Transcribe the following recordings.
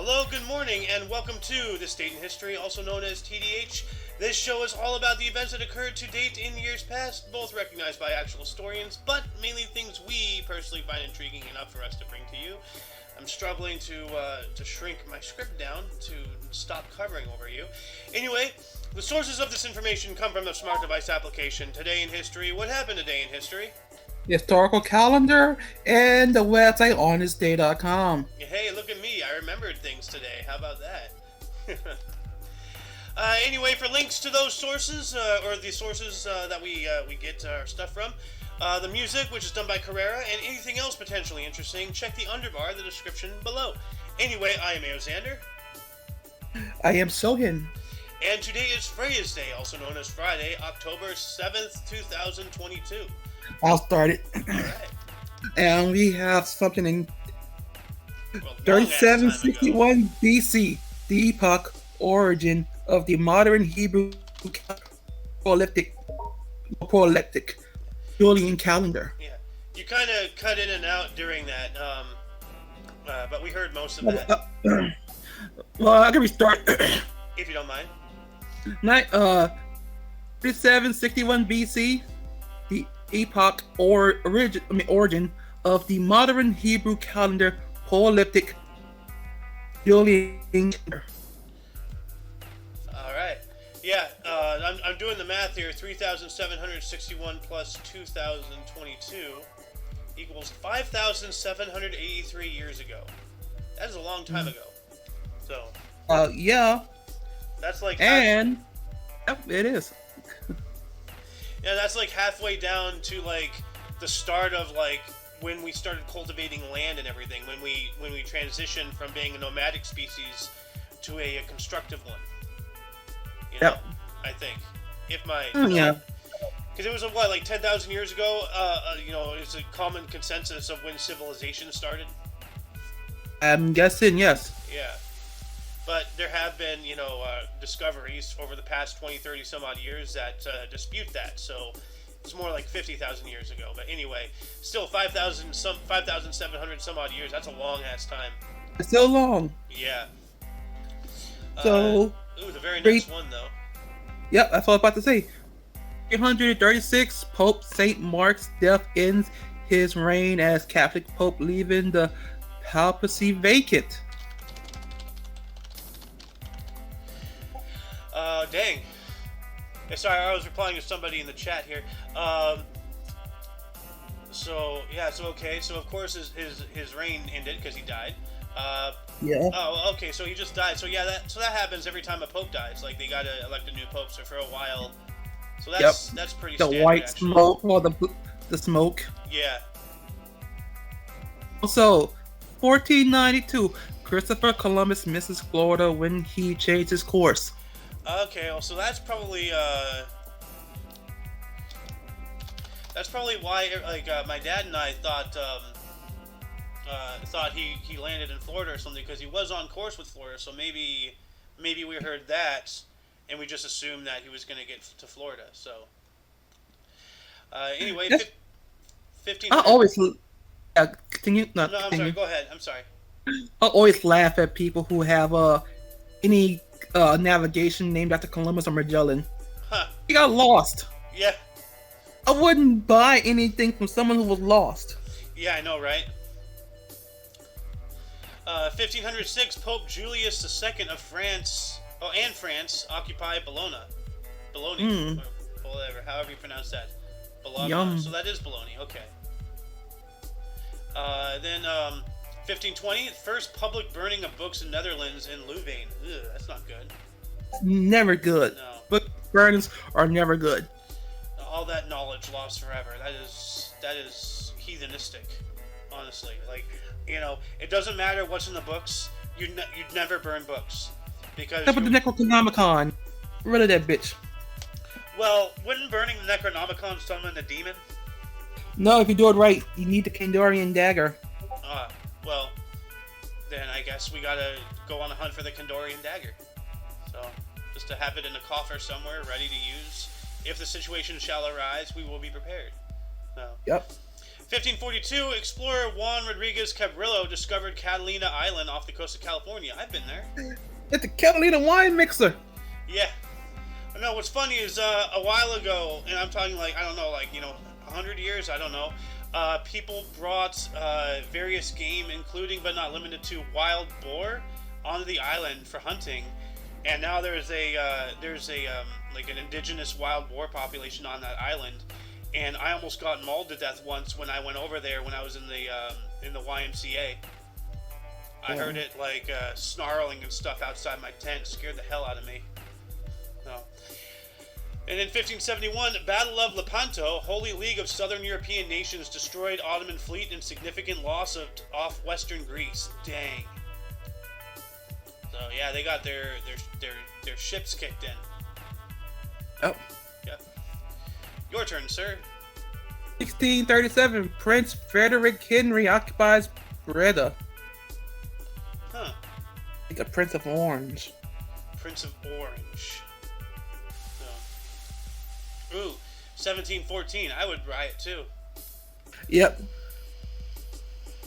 Hello, good morning, and welcome to This Date in History, also known as TDH. This show is all about the events that occurred to date in years past, both recognized by actual historians, but mainly things we personally find intriguing enough for us to bring to you. I'm struggling to shrink my script down to stop covering over you. Anyway, the sources of this information come from the Smart Device application, Today in History. What happened today in history? The historical calendar, and the website honestday.com. Hey, look at me. I remembered things today. How about that? Anyway, for links to those sources, or the sources that we get our stuff from, the music, which is done by Carrera, and anything else potentially interesting, check the underbar, the description below. Anyway, I am Aozander. I am Sohin. And today is Freya's Day, also known as Friday, October 7th, 2022. I'll start it. Alright. And we have something in Well, 3761 BC, the epoch origin of the modern Hebrew proleptic Julian calendar. Yeah. You kind of cut in and out during that, but we heard most of that. Well, I can restart. If you don't mind. 3761 BC, the epoch origin of the modern Hebrew calendar proleptic Julian calendar. All right. Yeah, I'm doing the math here. 3,761 plus 2,022 equals 5,783 years ago. That is a long time ago. So. Yeah. That's like. And yep, it is. Yeah, that's like halfway down to like the start of like when we started cultivating land and everything. When we transitioned from being a nomadic species to a constructive one. You know, Yep. I think if my Yeah. because it was what, like 10,000 years ago. It's a common consensus of when civilization started. I'm guessing yes. Yeah. But there have been, discoveries over the past 20, 30 some odd years that dispute that. So it's more like 50,000 years ago. But anyway, still 5,700 some odd years. That's a long ass time. It's so long. Yeah. So. The very next one though. Yep, that's what I was about to say. 336, Pope Saint Mark's death ends his reign as Catholic Pope, leaving the papacy vacant. Dang. Yeah, sorry, I was replying to somebody in the chat here. So of course his reign ended because he died. Yeah. Oh, okay, so he just died. So yeah, that happens every time a pope dies. Like they gotta elect a new pope. So for a while, so that's pretty. The standard, white actually. smoke or the smoke. Yeah. Also, 1492, Christopher Columbus misses Florida when he changed his course. Okay, well, so that's probably why my dad and I thought he landed in Florida or something, because he was on course with Florida. So maybe we heard that and we just assumed that he was going to get to Florida. So anyway, 15. I always continue. No, I'm sorry. Go ahead. I'm sorry. I always laugh at people who have any navigation named after Columbus or Magellan. Huh. He got lost. Yeah. I wouldn't buy anything from someone who was lost. Yeah, I know, right? 1506, Pope Julius II of France, and France, occupy Bologna. Bologna, or whatever, however you pronounce that. Bologna. Yum. So that is Bologna, okay. Then 1520, first public burning of books in Netherlands in Louvain. Ugh, that's not good. Never good. No. Book burnings are never good. All that knowledge lost forever. That is heathenistic, honestly. Like, it doesn't matter what's in the books. You'd never burn books because. Except for the Necronomicon. Rid of that bitch. Well, wouldn't burning the Necronomicon summon the demon? No, if you do it right, you need the Kandarian dagger. Well, then I guess we gotta go on a hunt for the Kandarian dagger. So, just to have it in a coffer somewhere, ready to use. If the situation shall arise, we will be prepared. So. Yep. 1542, explorer Juan Rodriguez Cabrillo discovered Catalina Island off the coast of California. I've been there. It's a Catalina wine mixer. Yeah. No, what's funny is a while ago, and I'm talking like, I don't know, like, 100 years, I don't know, people brought various game, including but not limited to wild boar, onto the island for hunting. And now there's like an indigenous wild boar population on that island. And I almost got mauled to death once when I went over there when I was in the YMCA. I heard it like snarling and stuff outside my tent. Scared the hell out of me. So. And in 1571, Battle of Lepanto, Holy League of Southern European nations destroyed Ottoman fleet and significant loss off Western Greece. Dang. So yeah, they got their ships kicked in. Oh. Yep. Your turn, sir. 1637, Prince Frederick Henry occupies Breda. Huh. The Prince of Orange. Prince of Orange. So. Ooh, 1714. I would riot too. Yep.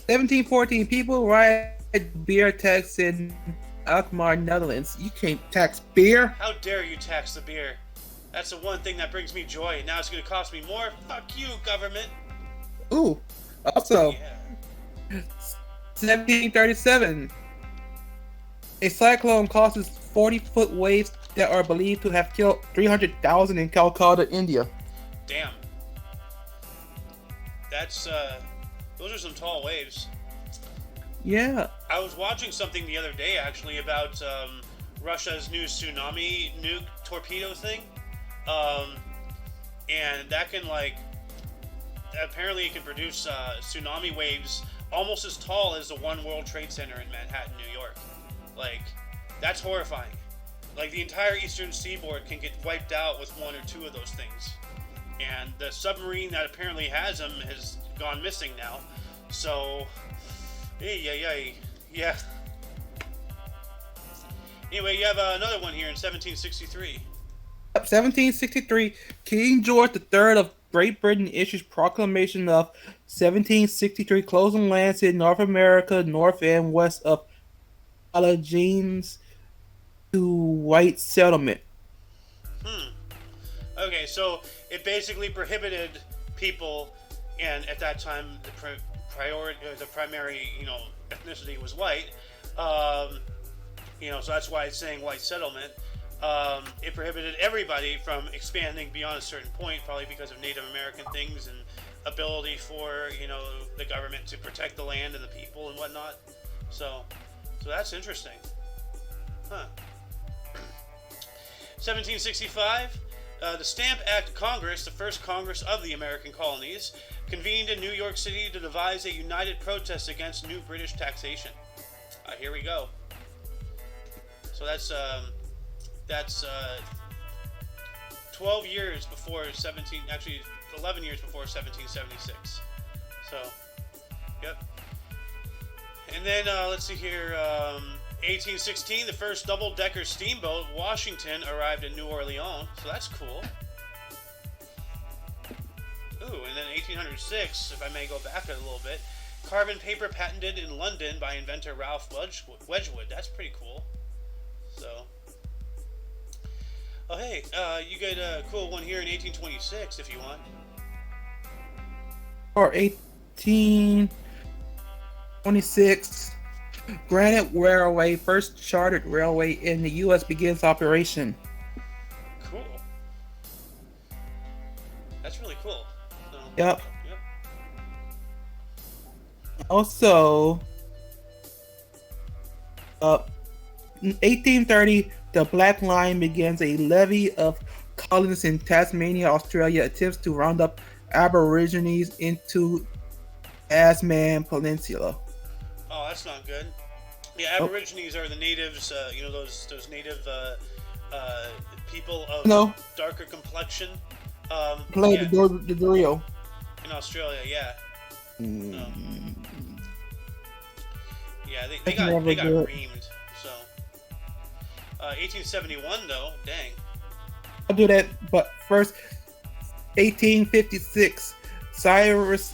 1714, people riot beer tax in Alkmaar, Netherlands. You can't tax beer. How dare you tax the beer? That's the one thing that brings me joy. Now it's going to cost me more. Fuck you, government. Ooh. Also, Yeah. 1737. A cyclone causes 40-foot waves that are believed to have killed 300,000 in Calcutta, India. Damn. That's, those are some tall waves. Yeah. I was watching something the other day, actually, about Russia's new tsunami nuke torpedo thing. And that can, like, apparently it can produce tsunami waves almost as tall as the One World Trade Center in Manhattan, New York. Like, that's horrifying. Like, the entire eastern seaboard can get wiped out with one or two of those things. And the submarine that apparently has them has gone missing now. So, yeah. Anyway, you have another one here in 1763. 1763, King George III of Great Britain issues proclamation of 1763 closing lands in North America, north and west of Alleghenies to white settlement. Okay, so it basically prohibited people, and at that time the primary, ethnicity was white. So that's why it's saying white settlement. It prohibited everybody from expanding beyond a certain point, probably because of Native American things and ability for, the government to protect the land and the people and whatnot. So that's interesting. Huh. 1765, the Stamp Act Congress, the first Congress of the American colonies, convened in New York City to devise a united protest against new British taxation. Here we go. So that's 12 years before 11 years before 1776. So, yep. And then, let's see here, 1816, the first double-decker steamboat, Washington, arrived in New Orleans. So that's cool. Ooh, and then 1806, if I may go back a little bit, carbon paper patented in London by inventor Ralph Wedgwood. That's pretty cool. So, oh hey, you get a cool one here in 1826 if you want. Or 1826, Granite Railway, first chartered railway in the U.S., begins operation. Cool. That's really cool. So, Yep. Also, 1830, the Black Line begins a levy of colonists in Tasmania, Australia, attempts to round up Aborigines into Tasman Peninsula. Oh, that's not good. Yeah, Aborigines are the natives. Those native people of darker complexion. The Rio. In Australia, yeah. Yeah, they got reamed. So, 1871 though, dang. I'll do that, but first, 1856, Cyrus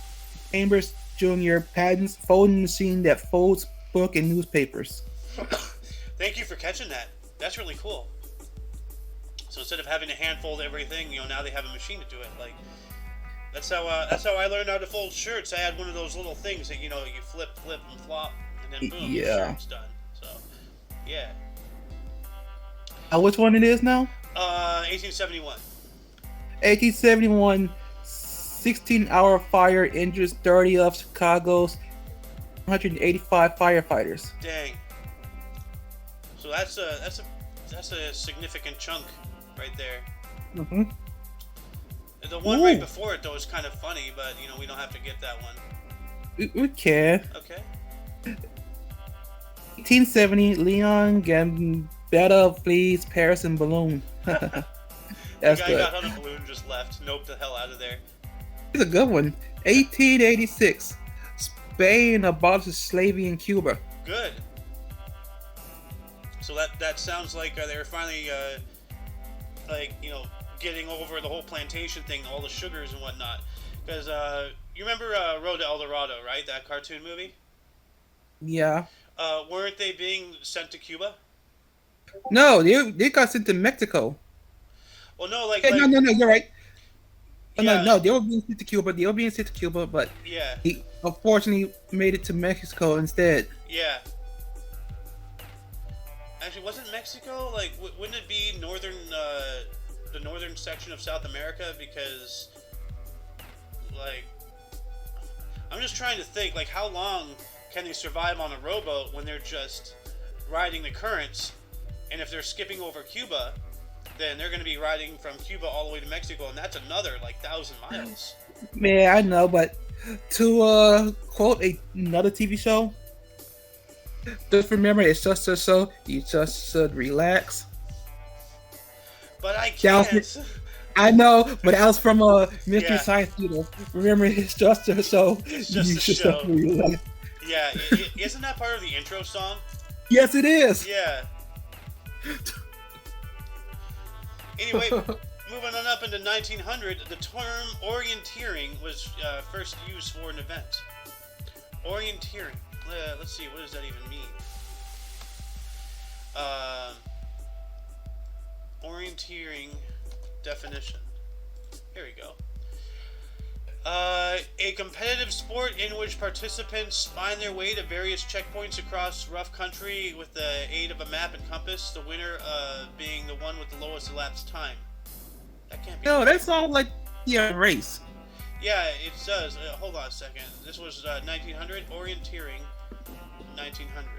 Chambers Jr. patents folding machine that folds book and newspapers. Thank you for catching that. That's really cool. So instead of having to hand fold everything, now they have a machine to do it. Like that's how I learned how to fold shirts. I had one of those little things that you flip, and flop, and then boom, the shirt's done. So yeah. Which one it is now? 1871. 1871. 16-hour fire injures 30 of Chicago's 185 firefighters. Dang. So that's a significant chunk right there. Mm-hmm. The one right before it though is kind of funny, but we don't have to get that one. We can. Okay. 1870. Leon Gambetta flees Paris in balloon. That's the guy good. got on a balloon, just left. Nope, the hell out of there. It's a good one. 1886. Spain abolishes slavery in Cuba. Good. So that sounds like they were finally, getting over the whole plantation thing, all the sugars and whatnot. Because you remember Road to El Dorado, right? That cartoon movie. Yeah. Weren't they being sent to Cuba? No, they got sent to Mexico. Well, no, like no, you're right. Yeah. No, they were being sent to Cuba. But yeah, he unfortunately made it to Mexico instead. Yeah. Actually, wasn't Mexico like? Wouldn't it be the northern section of South America? Because, like, I'm just trying to think, like, how long can they survive on a rowboat when they're just riding the currents? And if they're skipping over Cuba, then they're going to be riding from Cuba all the way to Mexico, and that's another, 1,000 miles. Man, I know, but to quote another TV show, just remember, it's just a show. You just should relax. But I can't. I know, but that was from Mystery Science Theater. Remember, it's just a show. It's just you a should show. Relax. Yeah, isn't that part of the intro song? Yes, it is. Yeah. Anyway, moving on up into 1900, the term orienteering was first used for an event. Orienteering. Let's see, what does that even mean? Orienteering definition. Here we go. A competitive sport in which participants find their way to various checkpoints across rough country with the aid of a map and compass, the winner being the one with the lowest elapsed time. That can't be. No, that sounds like race. Yeah, it does. Hold on a second. This was 1900. Orienteering, 1900.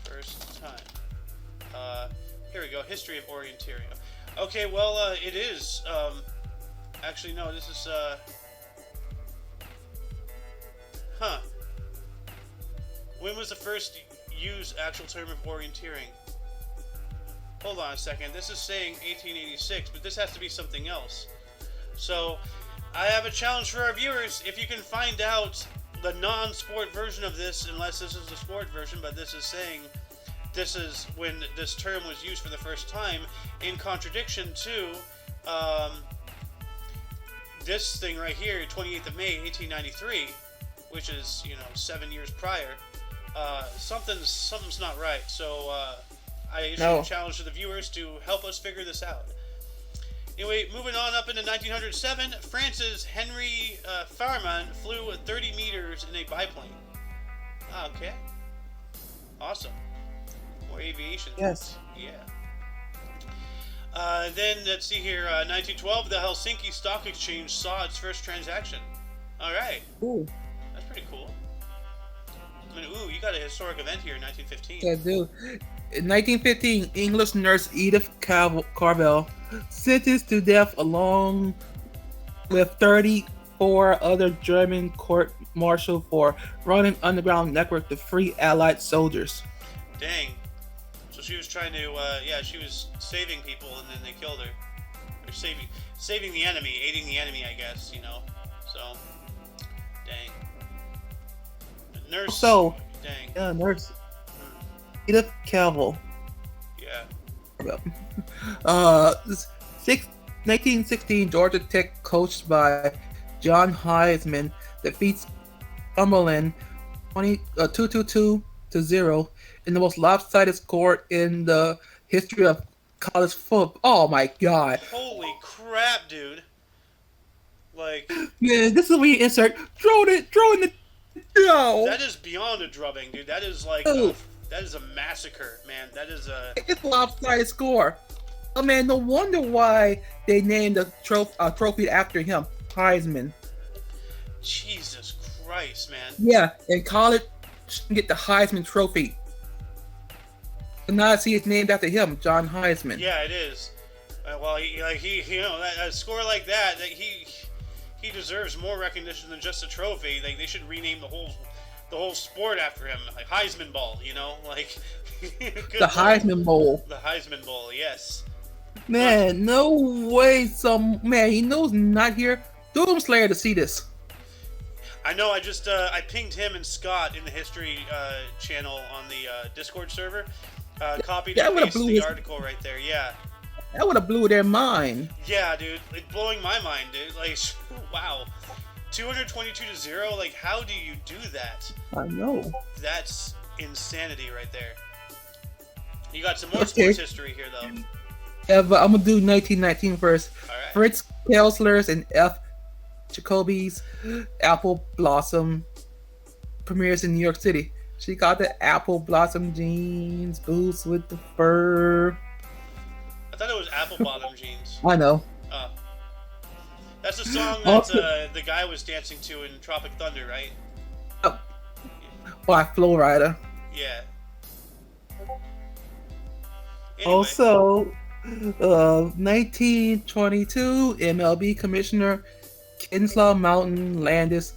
First time. Here we go. History of orienteering. Okay, well, it is. Actually, no, this is, When was the first used actual term of orienteering? Hold on a second. This is saying 1886, but this has to be something else. So, I have a challenge for our viewers. If you can find out the non-sport version of this, unless this is the sport version, but this is saying this is when this term was used for the first time, in contradiction to, this thing right here, 28th of May, 1893, which is, 7 years prior, something's not right. So, I issue a challenge to the viewers to help us figure this out. Anyway, moving on up into 1907, France's Henry Farman flew 30 meters in a biplane. Okay. Awesome. More aviation. Yes. Yeah. Then, let's see here, 1912, the Helsinki Stock Exchange saw its first transaction. Alright. Ooh. That's pretty cool. I mean, you got a historic event here in 1915. I do. In 1915, English nurse Edith Carvel sentenced to death along with 34 other German court-martialed for running underground network to free Allied soldiers. Dang. So she was trying to, she was saving people and then they killed her. Or saving the enemy, aiding the enemy, I guess, So, dang. Nurse. So, dang. Yeah, nurse Edith Carvel. Yeah. 1916, Georgia Tech, coached by John Heisman, defeats Cumberland 2-2-2-0 in the most lopsided score in the history of college football. Oh my god. Holy crap, dude. Like, Yeah, this is where you insert throw in the that no. is beyond a drubbing, dude. That is like Oh, that is a massacre, man. That is a it's a lopsided score. Oh man, no wonder why they named the trophy after him, Heisman. Jesus Christ, man. Yeah, in college, shouldn't get the Heisman Trophy. But now I see it's named after him, John Heisman. Yeah, it is. Well, a score like that, he deserves more recognition than just a trophy. Like, they should rename the whole sport after him, like Heisman Ball. Like The Heisman Bowl. The Heisman Bowl, yes. Man, no way. He knows not here. Doomslayer to see this. I know. I pinged him and Scott in the history channel on the Discord server. Copied and pasted the article right there. Yeah. That would have blew their mind. Yeah, dude. It's blowing my mind, dude. Like, wow. 222-0. Like, how do you do that? I know. That's insanity right there. You got some more sports history here, though. Yeah, but I'm gonna do 1919 first. All right. Fritz Kelsler's and F. Jacoby's Apple Blossom premieres in New York City. She got the apple blossom jeans, boots with the fur. I thought it was apple bottom jeans. I know. Oh. That's the song that the guy was dancing to in Tropic Thunder, right? Oh. By Flow Rider. Yeah. Anyway. Also, 1922 MLB Commissioner Kinslaw Mountain Landis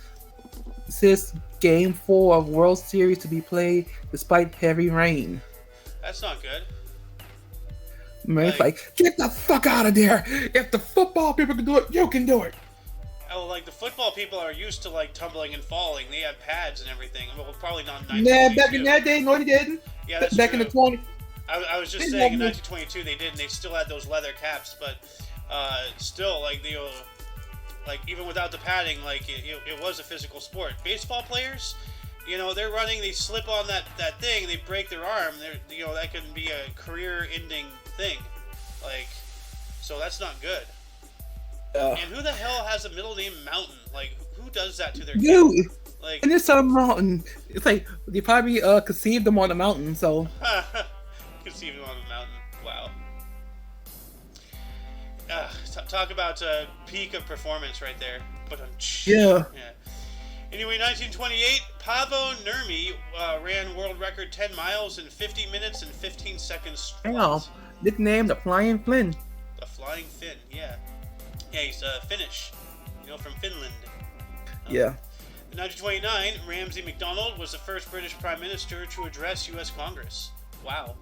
insists Game 4 of World Series to be played despite heavy rain. That's not good. Man's like, get the fuck out of there! If the football people can do it, you can do it! Oh, like, the football people are used to, like, tumbling and falling. They have pads and everything. Well, probably not in 1922. Yeah, back in that day, no, they didn't. Yeah, that's back true. in the 20s. I was just saying in 1922 they did, and they still had those leather caps, but still, like, like, even without the padding, like, it was a physical sport. Baseball players, they're running, they slip on that thing, they break their arm. That can be a career-ending thing. Like, so that's not good. And who the hell has a middle name Mountain? Like, who does that to their dude? kid? Like, and it's on a mountain. It's like they probably conceived them on the mountain. So conceived them on the mountain. Wow. Talk about peak of performance right there. But yeah. Anyway, 1928, Paavo Nurmi ran world record 10 miles in 50 minutes and 15 seconds. Wow. Nicknamed the Flying Flynn. The Flying Finn, yeah. Yeah, he's Finnish. From Finland. Yeah. In 1929, Ramsay MacDonald was the first British Prime Minister to address U.S. Congress. Wow.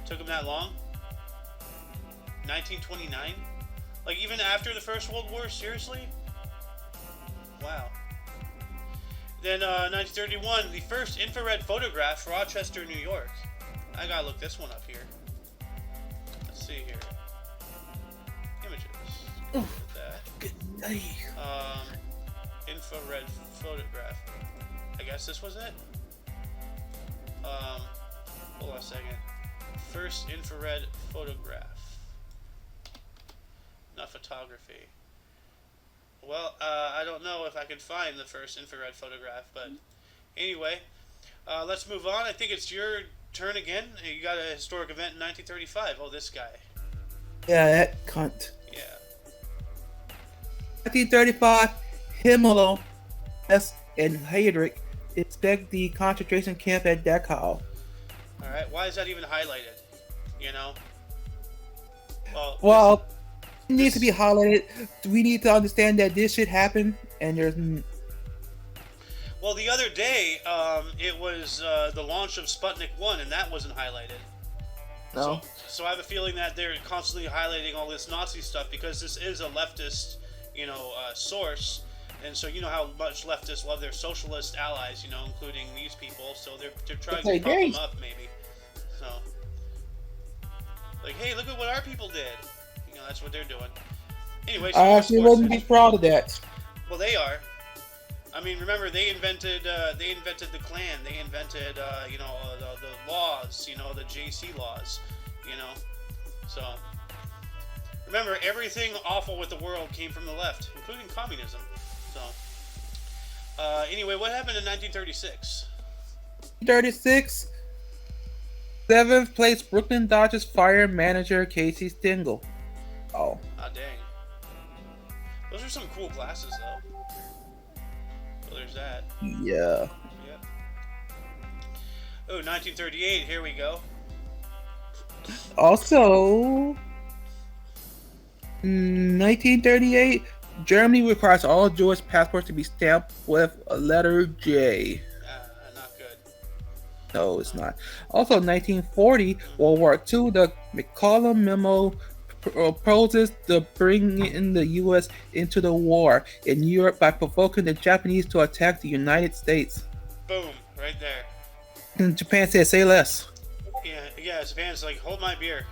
Took him that long? 1929? Like, even after the First World War? Seriously? Wow. Then, 1931, the first infrared photograph, Rochester, New York. I gotta look this one up here. Let's see here. Images. That. Good night. Infrared photograph. I guess this was it? Hold on a second. First infrared photograph. Not photography. Well, I don't know if I can find the first infrared photograph, but anyway, let's move on. I think it's your turn again. You got a historic event in 1935. Oh, this guy. Yeah, that cunt. Yeah. 1935, Himmler, and Heydrich inspect the concentration camp at Dachau. Alright, why is that even highlighted? Well, it needs to be highlighted. We need to understand that this shit happened, and there's... Well, the other day, it was the launch of Sputnik 1, and that wasn't highlighted. No. So I have a feeling that they're constantly highlighting all this Nazi stuff because this is a leftist, source. And so you know how much leftists love their socialist allies, including these people. So they're trying to pump them up, maybe. So, like, hey, look at what our people did. That's what they're doing. Anyway, so I actually wouldn't be proud of that. Well, they are. I mean, remember they invented the Klan. They invented the laws. The JC laws. So remember, everything awful with the world came from the left, including communism. So anyway, what happened in 1936? 36. 7th place, Brooklyn Dodgers fire manager Casey Stengel. Oh. Ah, dang. Those are some cool glasses, though. So there's that. Yeah. Yep. Oh, 1938. Here we go. Also, 1938, Germany requires all Jewish passports to be stamped with a letter J. Not good. No, it's not. Also, 1940, World War II, the McCollum Memo proposes to bring in the U.S. into the war in Europe by provoking the Japanese to attack the United States. Boom, right there. And Japan said, say less. Yeah, Japan's like, hold my beer,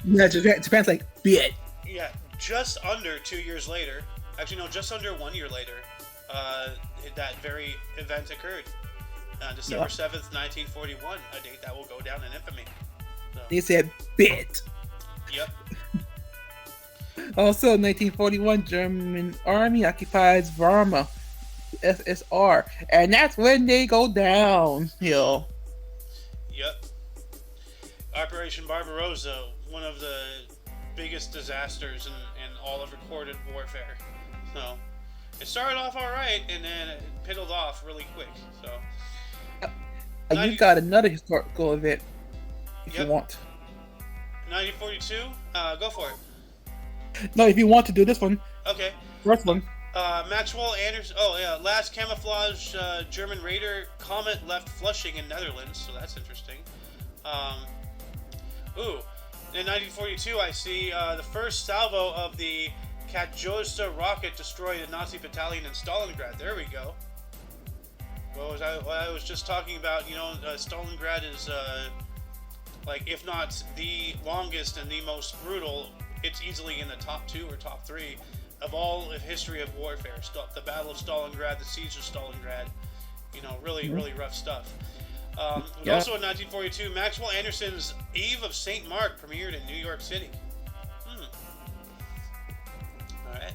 Yeah, Japan's like, bit. Yeah, just under 2 years later, actually no, just under 1 year later, that very event occurred. December 7th, 1941, a date that will go down in infamy. So. They said, bit. Yep. Also, 1941, German army occupies Weimar, SSR, and that's when they go downhill. Yep. Operation Barbarossa, one of the biggest disasters in all of recorded warfare. So, it started off alright, and then it piddled off really quick. So, you got another historical event if you want. 1942? Go for it. No, if you want to do this one. Okay. First one. Maxwell Anderson. Oh, yeah. Last camouflage German raider comet left Flushing in Netherlands, so that's interesting. In 1942, I see the first salvo of the Katyusha rocket destroyed a Nazi battalion in Stalingrad. There we go. What I was just talking about, Stalingrad is, if not the longest and the most brutal, it's easily in the top 2 or top 3 of all of history of warfare. The Battle of Stalingrad, the Siege of Stalingrad, really rough stuff. Also in 1942, Maxwell Anderson's Eve of St. Mark premiered in New York City. Alright.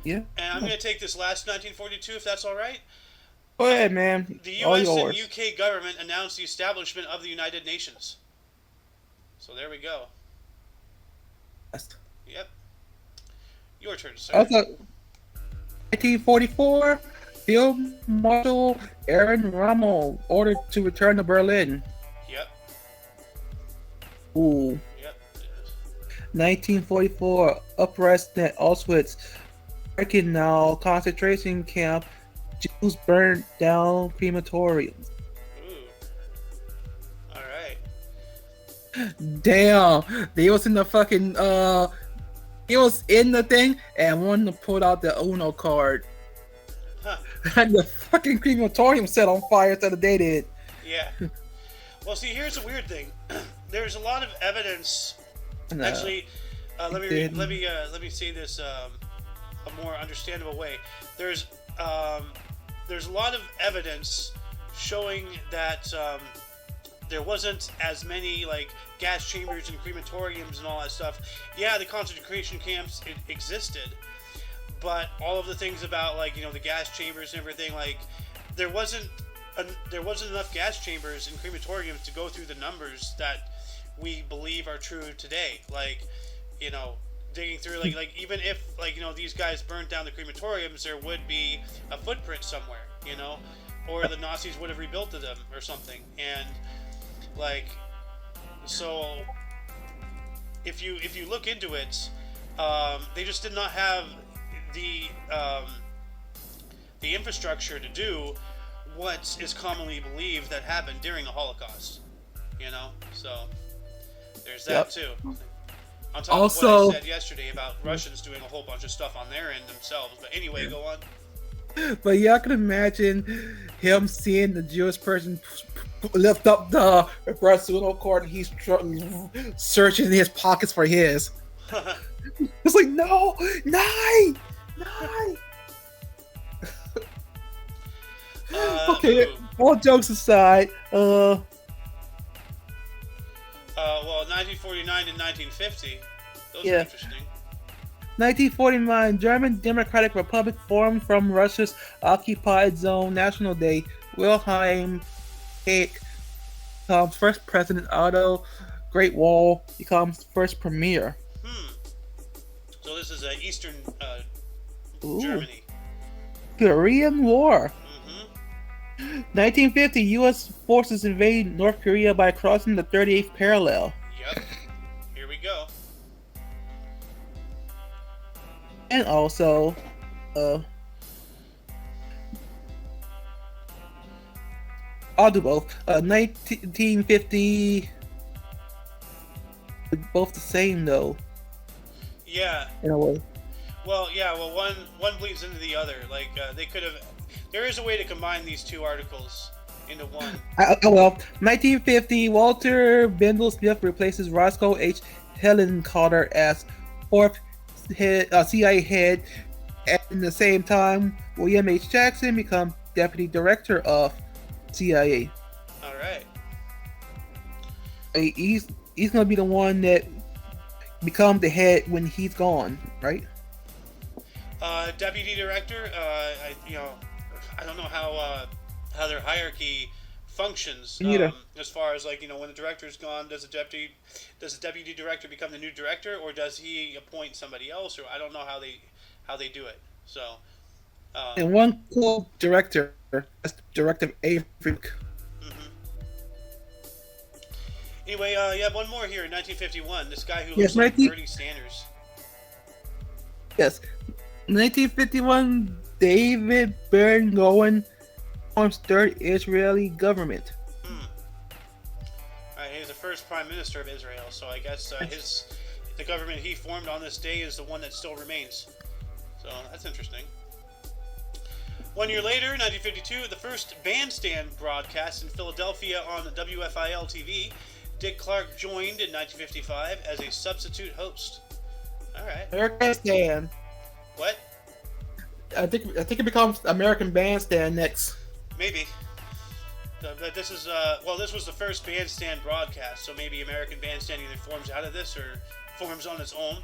Yeah. And I'm going to take this last 1942, if that's alright. Go ahead, man. The U.S. and UK government announced the establishment of the United Nations. So there we go. Yep. Your turn, sir. Also, 1944, Field Marshal Aaron Rommel ordered to return to Berlin. Yep. Ooh. Yep. 1944, uprising at Auschwitz, Birkenau concentration camp. Jews burned down crematoriums. Ooh. Alright. Damn. They was in the fucking, he was in the thing and wanted to pull out the Uno card. Huh. And the fucking crematorium set on fire till the day did. Yeah. Well, see, here's the weird thing. There's a lot of evidence. No, actually, let me say this a more understandable way. There's a lot of evidence showing that there wasn't as many gas chambers and crematoriums and all that stuff. Yeah, the concentration camps existed, but all of the things about the gas chambers and everything, there wasn't enough gas chambers and crematoriums to go through the numbers that we believe are true today. Digging through even if these guys burned down the crematoriums, there would be a footprint somewhere, or the Nazis would have rebuilt them or something. And so if you look into it, they just did not have the infrastructure to do what is commonly believed that happened during the Holocaust. So there's that too. On top of what I said yesterday about Russians doing a whole bunch of stuff on their end themselves. But anyway, go on. But yeah, I can imagine him seeing the Jewish person lift up the Brazil card and he's searching in his pockets for his. It's like, no, nine. Okay, Ooh. all jokes aside, Well, 1949 and 1950. Those are yeah, interesting. 1949, German Democratic Republic formed from Russia's occupied zone. National Day. Wilhelm Pieck becomes first president. Otto Great Wall becomes first premier. Hmm. So this is Eastern Ooh, Germany. Korean War. Mm-hmm. 1950, U.S. forces invade North Korea by crossing the 38th parallel. Yep. Here we go. And also, uh, I'll do both. 1950, both the same though, Yeah. in a way. Well, yeah. Well, one bleeds into the other. Like they could have. There is a way to combine these two articles into one. Well, 1950, Walter Bendel Smith replaces Roscoe H. Hellencotter as fourth CIA head. At the same time, William H. Jackson becomes deputy director of CIA. All right. He's gonna be the one that becomes the head when he's gone, right? Deputy director. I don't know how their hierarchy functions. Neither. As far as like when the director's gone, does the deputy director become the new director, or does he appoint somebody else, or I don't know how they do it. So. And one cool director, that's Director Avery. Mm-hmm. Anyway, yeah, one more here in 1951. This guy who Yes, looks like Bernie Sanders. Yes, 1951. David Ben-Gurion forms third Israeli government. All right, he's the first prime minister of Israel, so I guess the government he formed on this day is the one that still remains. So that's interesting. 1 year later, 1952, the first bandstand broadcast in Philadelphia on WFIL TV. Dick Clark joined in 1955 as a substitute host. All right. American Bandstand. What? I think it becomes American Bandstand next. Maybe. But this is this was the first bandstand broadcast, so maybe American Bandstand either forms out of this or forms on its own,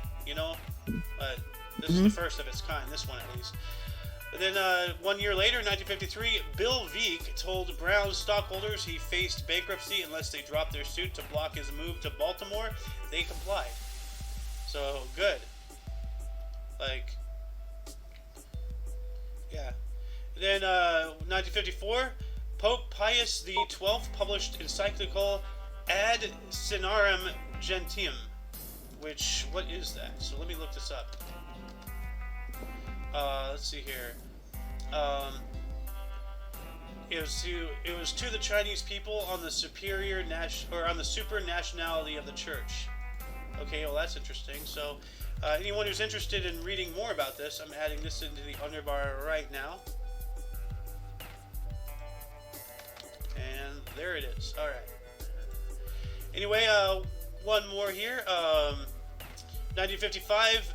But this is the first of its kind, this one at least. And then 1 year later, 1953, Bill Veeck told Brown stockholders he faced bankruptcy unless they dropped their suit to block his move to Baltimore. They complied. So, good. Yeah. And then 1954, Pope Pius XII published encyclical Ad Sinarum Gentium. What is that? So let me look this up. Let's see here. It was to the Chinese people on the super nationality of the church. Okay, well that's interesting. So, anyone who's interested in reading more about this, I'm adding this into the underbar right now. And there it is. All right. Anyway, one more here. 1955.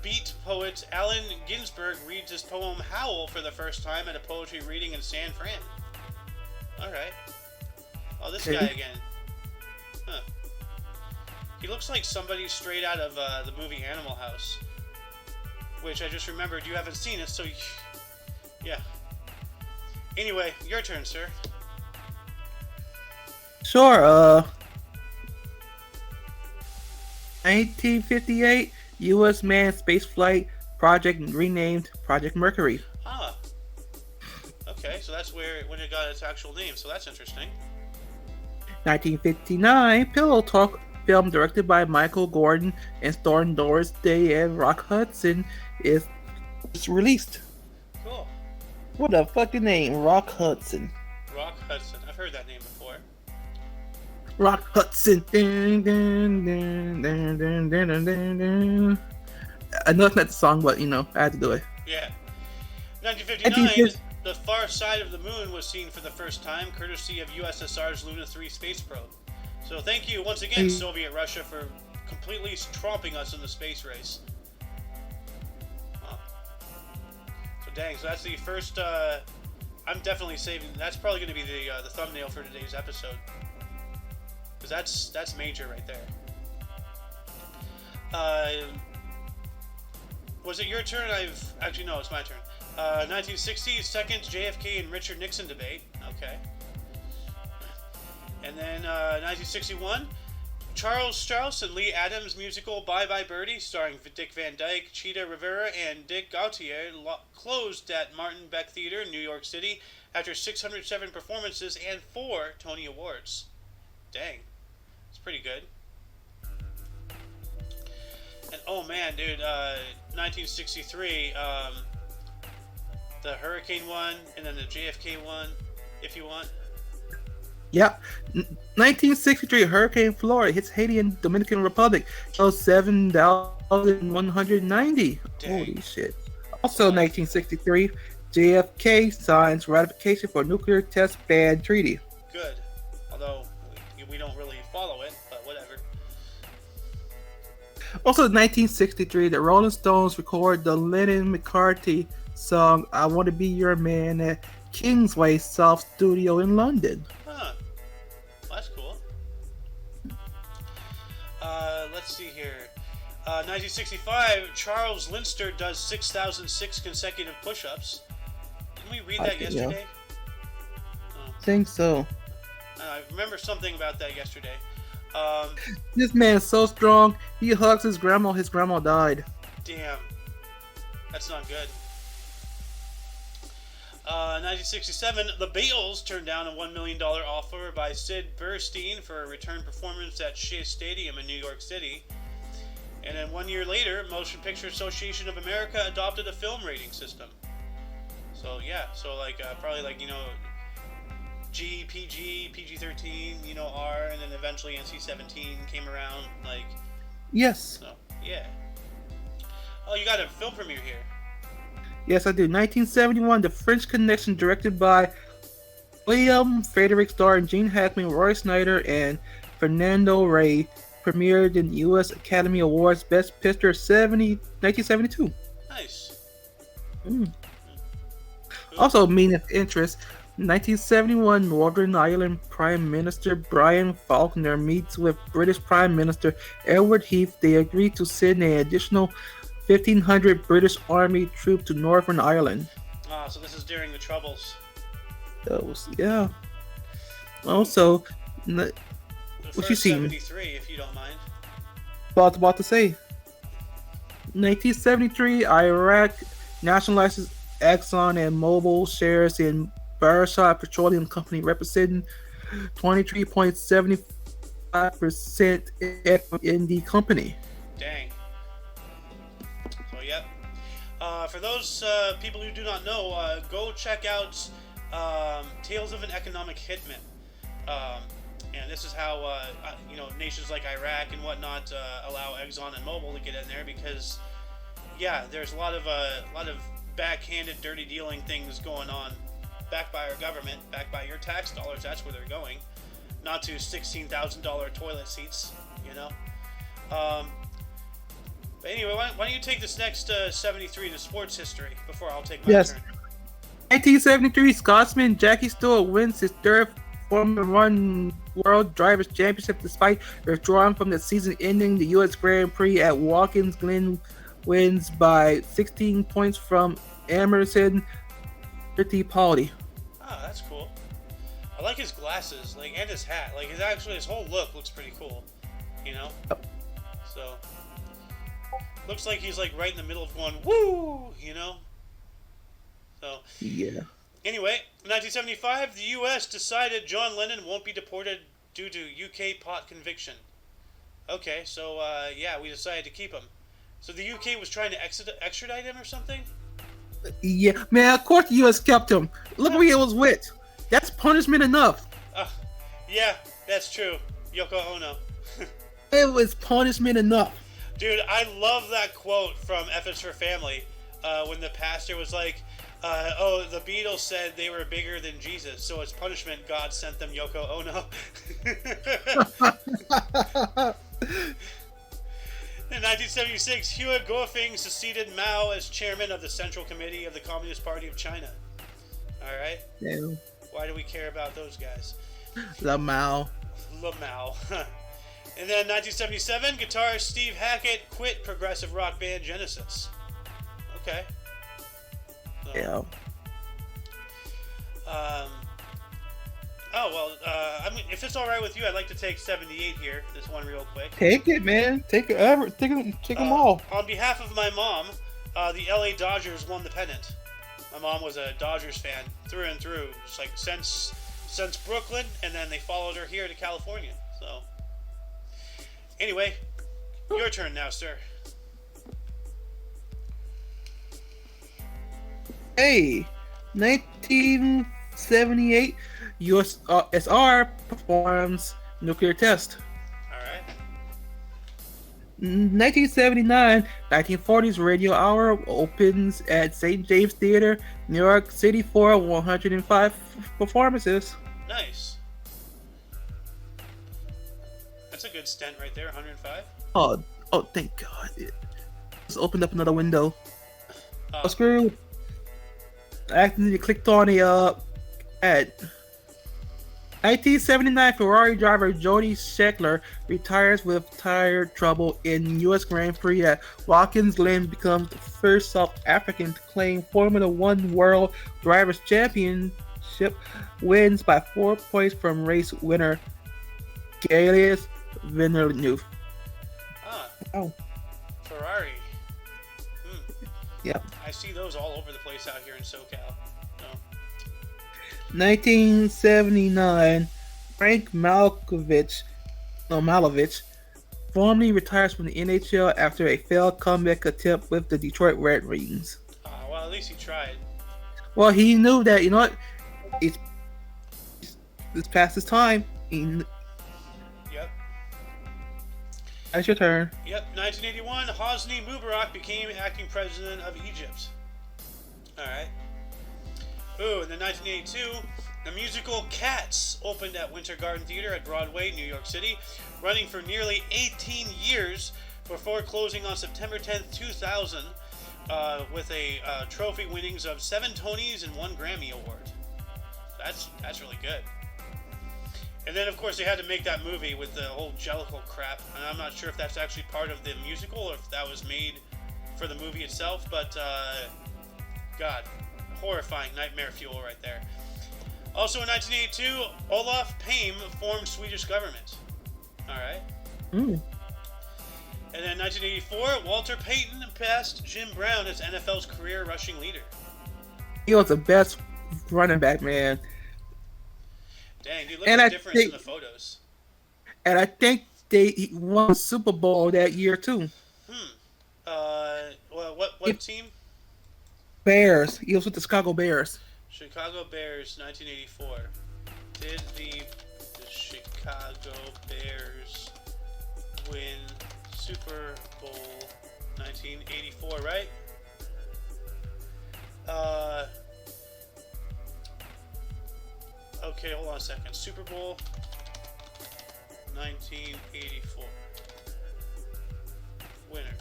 Beat poet Allen Ginsberg reads his poem Howl for the first time at a poetry reading in San Fran. Alright. Oh, this guy again. Huh. He looks like somebody straight out of the movie Animal House. Which I just remembered you haven't seen it, so... Yeah. Anyway, your turn, sir. Sure, 1958, U.S. manned spaceflight project renamed Project Mercury. Ah. Okay, so that's when it got its actual name, so that's interesting. 1959, Pillow Talk film directed by Michael Gordon and starring Doris Day and Rock Hudson is released. Cool. What a fucking name, Rock Hudson. Rock Hudson. I've heard that name before. Rock Hudson. Dun, dun, dun, dun, dun, dun, dun, dun, dun. I know it's not the song, but I had to do it. Yeah. 1959, the far side of the moon was seen for the first time, courtesy of USSR's Luna 3 space probe. So thank you once again, Soviet Russia, for completely tromping us in the space race. Huh. So dang, so that's the first I'm definitely saving. That's probably going to be the thumbnail for today's episode, because that's major right there. Was it your turn? No, it's my turn. 1960s, second JFK and Richard Nixon debate. Okay. And then 1961, Charles Strauss and Lee Adams musical Bye Bye Birdie, starring Dick Van Dyke, Cheetah Rivera, and Dick Gautier, closed at Martin Beck Theater in New York City after 607 performances and 4 Tony Awards. Dang. It's pretty good. And oh man, dude, 1963, the Hurricane one, and then the JFK one, if you want. Yep. 1963 Hurricane Florida hits Haiti and Dominican Republic. Kills 7,190. Holy shit. Also 1963, JFK signs ratification for nuclear test ban treaty. Good. Although we don't really follow it, but whatever. Also 1963, the Rolling Stones record the Lennon-McCartney song I Want to Be Your Man at Kingsway South Studio in London. Huh. That's cool. Let's see here. 1965, Charles Linster does 6,006 consecutive push-ups. Didn't we read that yesterday? I think so. I remember something about that yesterday. This man is so strong. He hugs his grandma. His grandma died. Damn. That's not good. 1967, the Beatles turned down a $1 million offer by Sid Burstein for a return performance at Shea Stadium in New York City. And then 1 year later, Motion Picture Association of America adopted a film rating system. So yeah, so probably G, PG, PG-13, R, and then eventually NC-17 came around, Yes. So, yeah. Oh, you got a film premiere here. Yes, I do. 1971, The French Connection, directed by William Frederick, starring Gene Hackman, Roy Snyder, and Fernando Rey, premiered in the U.S. Academy Awards Best Picture 1972. Nice. Also, meaning of interest, 1971, Northern Ireland Prime Minister Brian Faulkner meets with British Prime Minister Edward Heath. They agree to send an additional 1,500 British Army troops to Northern Ireland. So this is during the Troubles. Yeah. Also, what you seen? 73, if you don't mind. About to say. 1973, Iraq nationalizes Exxon and Mobil shares in Barashah Petroleum Company, representing 23.75% in the company. Dang. So, yep. For those people who do not know, go check out Tales of an Economic Hitman. And this is how nations like Iraq and whatnot allow Exxon and Mobil to get in there, because there's a lot of backhanded, dirty dealing things going on, backed by our government, backed by your tax dollars. That's where they're going, not to $16,000 toilet seats. But anyway, why don't you take this next 73 to sports history before I'll take my turn. 1973, Scotsman Jackie Stewart wins his third Formula One World Drivers' Championship despite withdrawing from the season, ending the U.S. Grand Prix at Watkins Glen. Wins by 16 points from Emerson Fittipaldi. Oh, that's cool. I like his glasses, and his hat. His whole look looks pretty cool. Yep. So looks like he's right in the middle of going woo. So yeah. Anyway, 1975, the U.S. decided John Lennon won't be deported due to UK pot conviction. Okay, so we decided to keep him. So the UK was trying to extradite him or something? Yeah, man, of course the U.S. kept him. Look where he was with. That's punishment enough. Yeah, that's true. Yoko Ono. It was punishment enough. Dude, I love that quote from F is for Family when the pastor was like, the Beatles said they were bigger than Jesus, so as punishment, God sent them Yoko Ono. In 1976, Hua Guofeng succeeded Mao as chairman of the Central Committee of the Communist Party of China. All right. Yeah. Why do we care about those guys? Lamau. Lamau. And then 1977, guitarist Steve Hackett quit progressive rock band Genesis. Okay. So, Yeah. Oh well. I mean, if it's all right with you, I'd like to take 78 here. This one real quick. Take it, man. Take it. Take them all. On behalf of my mom, the LA Dodgers won the pennant. My mom was a Dodgers fan through and through, just like since Brooklyn, and then they followed her here to California. So, anyway, your turn now, sir. Hey, 1978, USSR performs nuclear test. All right. 1979, 1940s Radio Hour opens at St. James Theater, New York City for 105 performances. Nice. That's a good stent right there, 105. Oh, thank God. It just opened up another window. Oh, Screw. I accidentally clicked on a ad. 1979 Ferrari driver Jody Scheckter retires with tire trouble in U.S. Grand Prix at Watkins Glen, becomes the first South African to claim Formula One World Drivers' Championship, wins by 4 points from race winner Gaius Villeneuve. Oh, Ferrari. yeah. I see those all over the place out here in SoCal. No. 1979, Frank Malovich formally retires from the NHL after a failed comeback attempt with the Detroit Red Wings. Well, at least he tried. Well, he knew that, you know what, it's past his time. Yep. That's your turn. Yep. 1981, Hosni Mubarak became acting president of Egypt. All right. Ooh, and then 1982, the musical Cats opened at Winter Garden Theater at Broadway, New York City, running for nearly 18 years before closing on September 10th, 2000, with a trophy winnings of 7 Tonys and 1 Grammy Award. That's really good. And then, of course, they had to make that movie with the whole Jellicle crap, and I'm not sure if that's actually part of the musical or if that was made for the movie itself, but, God, horrifying nightmare fuel right there. Also in 1982, Olof Palme formed Swedish government. All right. And then 1984, Walter Payton passed Jim Brown as NFL's career rushing leader. He was the best running back, man. Dang, dude, look at the difference in the photos. And I think he won the Super Bowl that year too. Well, what team? Bears. He was with the Chicago Bears. Chicago Bears, 1984. Did the Chicago Bears win Super Bowl 1984, right? Okay, hold on a second. Super Bowl 1984. Winner.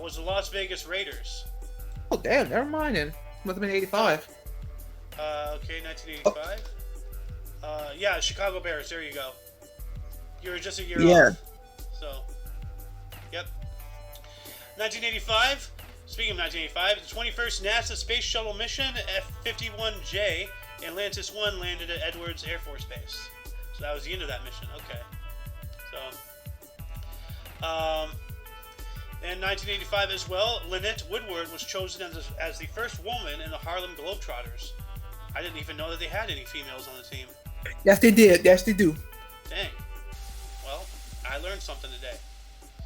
Was the Las Vegas Raiders. Oh, damn. Never mind then. Must have been 85. Okay, 1985. Yeah, Chicago Bears. There you go. You were just a year off. So, yep. 1985. Speaking of 1985, the 21st NASA Space Shuttle mission F-51J Atlantis 1 landed at Edwards Air Force Base. So that was the end of that mission. Okay. So, in 1985 as well, Lynette Woodward was chosen as the first woman in the Harlem Globetrotters. I didn't even know that they had any females on the team. Yes, they did. Yes, they do. Dang. Well, I learned something today.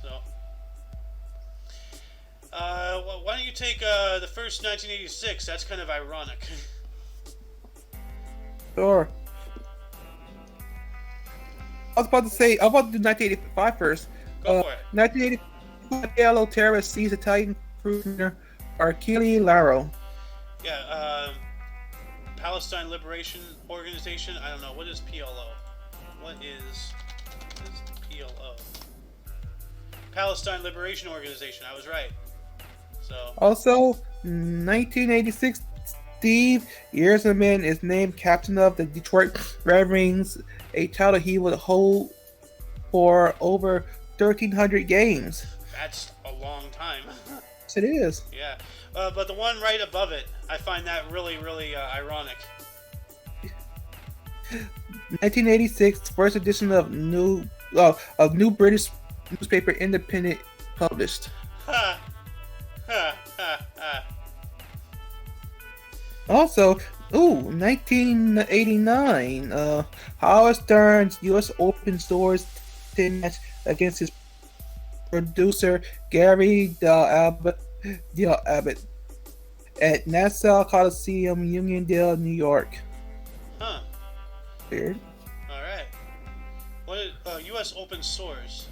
So, why don't you take the first 1986? That's kind of ironic. Sure. I was about to say, I was about to do 1985 first. Go for it. 1985, Yellow terrorist seized Italian cruiser Achille Lauro. Yeah, Palestine Liberation Organization. I don't know. What is PLO? What is PLO? Palestine Liberation Organization. I was right. So. Also, 1986, Steve Yzerman is named captain of the Detroit Red Wings, a title he would hold for over 1,300 games. That's a long time. Yes, it is. Yeah. But the one right above it, I find that really, really ironic. 1986, first edition of New British newspaper Independent published. Ha! Ha! Ha! Ha! Also, 1989, Howard Stern's U.S. Open Source 10 match against his producer Gary Dale Abbott at Nassau Coliseum, Uniondale, New York. Huh. Weird. Alright. What is U.S. Open Source?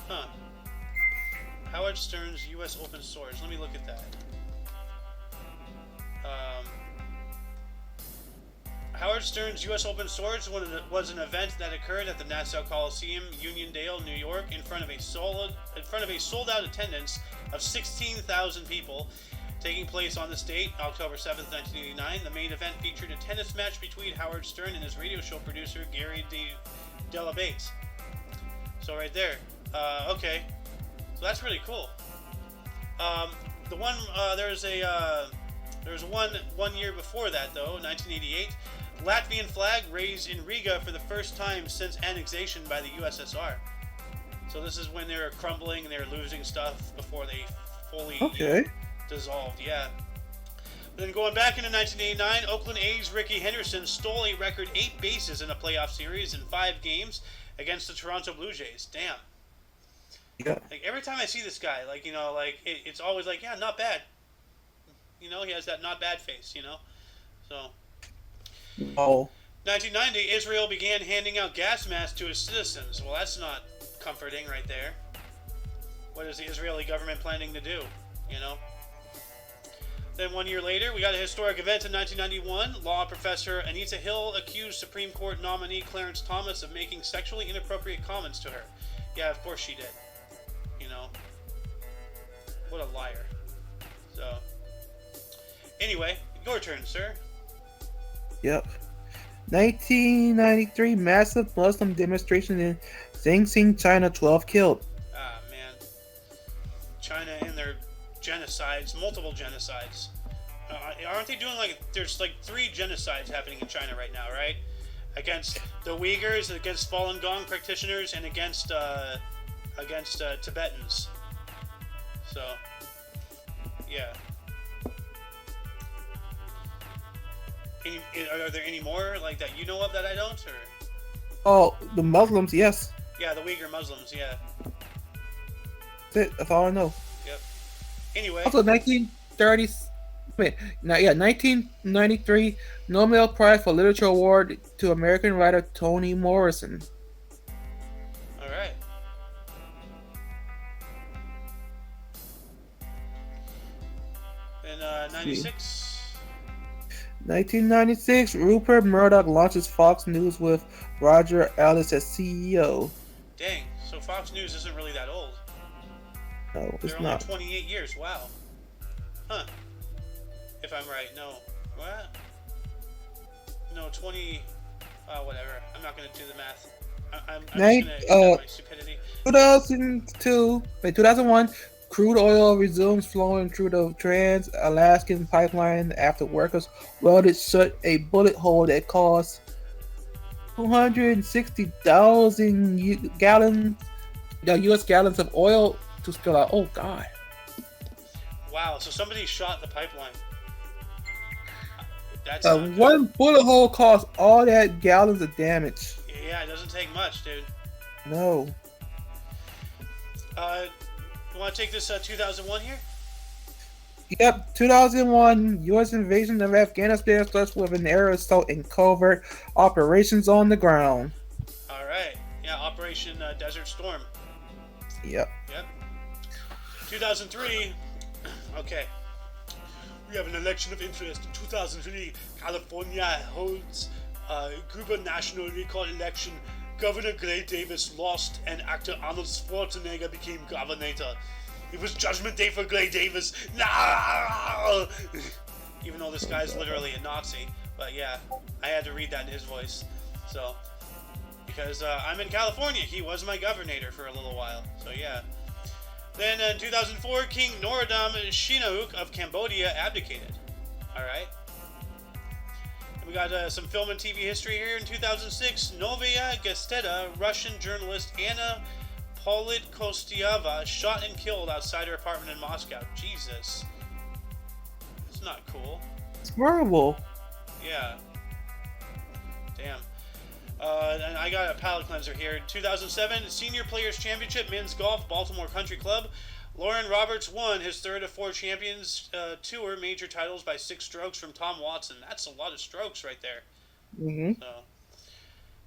Huh. Howard Stern's U.S. Open Source. Let me look at that. Howard Stern's U.S. Open Source was an event that occurred at the Nassau Coliseum, Uniondale, New York, in front of a sold-out attendance of 16,000 people, taking place on this date, October 7th, 1989. The main event featured a tennis match between Howard Stern and his radio show producer Gary Delabates. So right there, okay, so that's really cool. The one there's one year before that though, 1988. Latvian flag raised in Riga for the first time since annexation by the USSR. So this is when they were crumbling and they were losing stuff before they fully dissolved. Yeah. But then going back into 1989, Oakland A's Ricky Henderson stole a record 8 bases in a playoff series in 5 games against the Toronto Blue Jays. Damn. Yeah. Like every time I see this guy, like it's always like, yeah, not bad. He has that not bad face, So. Oh. 1990, Israel began handing out gas masks to its citizens. Well, that's not comforting right there. What is the Israeli government planning to do? Then 1 year later, we got a historic event in 1991. Law professor Anita Hill accused Supreme Court nominee Clarence Thomas of making sexually inappropriate comments to her. Yeah, of course she did. What a liar. So, anyway, your turn, sir. Yep. 1993, massive Muslim demonstration in Xinjiang, China, 12 killed. Ah, man. China and their genocides, multiple genocides. Aren't they doing there's 3 genocides happening in China right now, right? Against the Uyghurs, against Falun Gong practitioners, and against Tibetans. So, yeah. Are there any more that you know of that I don't? Or? Oh, the Muslims, yes. Yeah, the Uyghur Muslims, yeah. That's it. That's all I know. Yep. Anyway. Also, 1993, Nobel Prize for Literature award to American writer Toni Morrison. All right. Then 96. 1996, Rupert Murdoch launches Fox News with Roger Ailes as CEO. Dang, so Fox News isn't really that old. No, it's They're not. only 28 years, wow. Huh. If I'm right, no. What? No, 20... whatever. I'm not going to do the math. I'm just going to accept my stupidity. 2001, crude oil resumes flowing through the Trans-Alaskan pipeline after workers welded shut a bullet hole that caused 260,000 gallons, U.S. gallons of oil to spill out. Oh, God. Wow, so somebody shot the pipeline. That's one bullet hole caused all that gallons of damage. Yeah, it doesn't take much, dude. No. You want to take this 2001 here? Yep, 2001, U.S. invasion of Afghanistan starts with an air assault and covert operations on the ground. All right. Yeah, Operation Desert Storm. Yep. 2003. Okay. We have an election of interest. In 2003, California holds a gubernatorial recall election. Governor Gray Davis lost, and actor Arnold Schwarzenegger became governor. It was Judgment Day for Gray Davis. No! even though this guy's literally a Nazi. But yeah, I had to read that in his voice. So, because I'm in California, he was my Governator for a little while. So yeah. Then in 2004, King Norodom Sihanouk of Cambodia abdicated. Alright. We got some film and TV history here. In 2006, Novaya Gazeta Russian journalist Anna Politkovskaya shot and killed outside her apartment in Moscow. Jesus. It's not cool. It's horrible. Yeah. Damn. And I got a palate cleanser here. 2007, Senior Players Championship Men's Golf Baltimore Country Club. Lauren Roberts won his third of 4 Champions Tour major titles by 6 strokes from Tom Watson. That's a lot of strokes right there. Mm-hmm.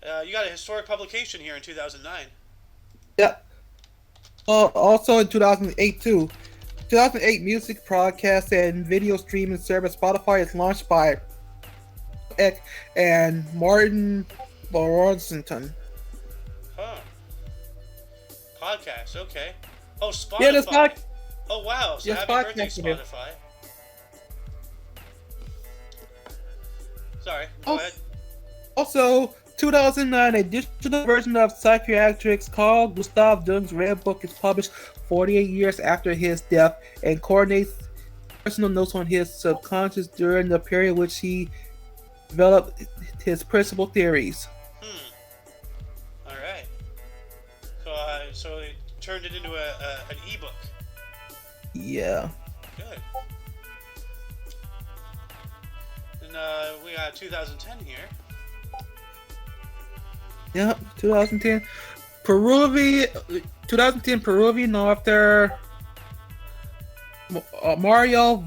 So, you got a historic publication here in 2009. Yep. Also in 2008 too. 2008 music broadcast and video streaming service Spotify is launched by X and Martin Lawrenson. Huh. Podcast, okay. Oh, Spotify. Yeah, that's not. Oh, wow. So happy birthday, Spotify. Sorry, go ahead. Also, 2009, a digital version of psychiatrics called Gustav Jung's Red Book is published 48 years after his death and coordinates personal notes on his subconscious during the period which he developed his principal theories. Alright. So they turned it into an ebook. Yeah. Good. And we got 2010 here. Yep, 2010. 2010 Peruvian author Mario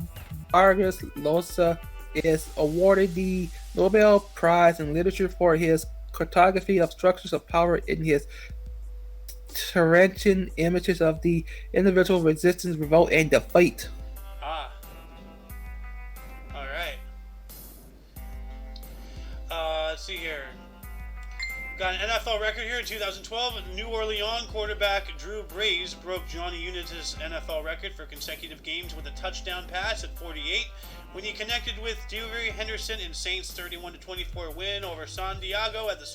Vargas Llosa is awarded the Nobel Prize in Literature for his cartography of structures of power in his Tarantine images of the individual resistance, revolt, and defeat. Ah. Alright. Let's see here. Got an NFL record here in 2012. New Orleans quarterback Drew Brees broke Johnny Unitas' NFL record for consecutive games with a touchdown pass at 48 when he connected with Dewey Henderson in Saints' 31-24 win over San Diego at the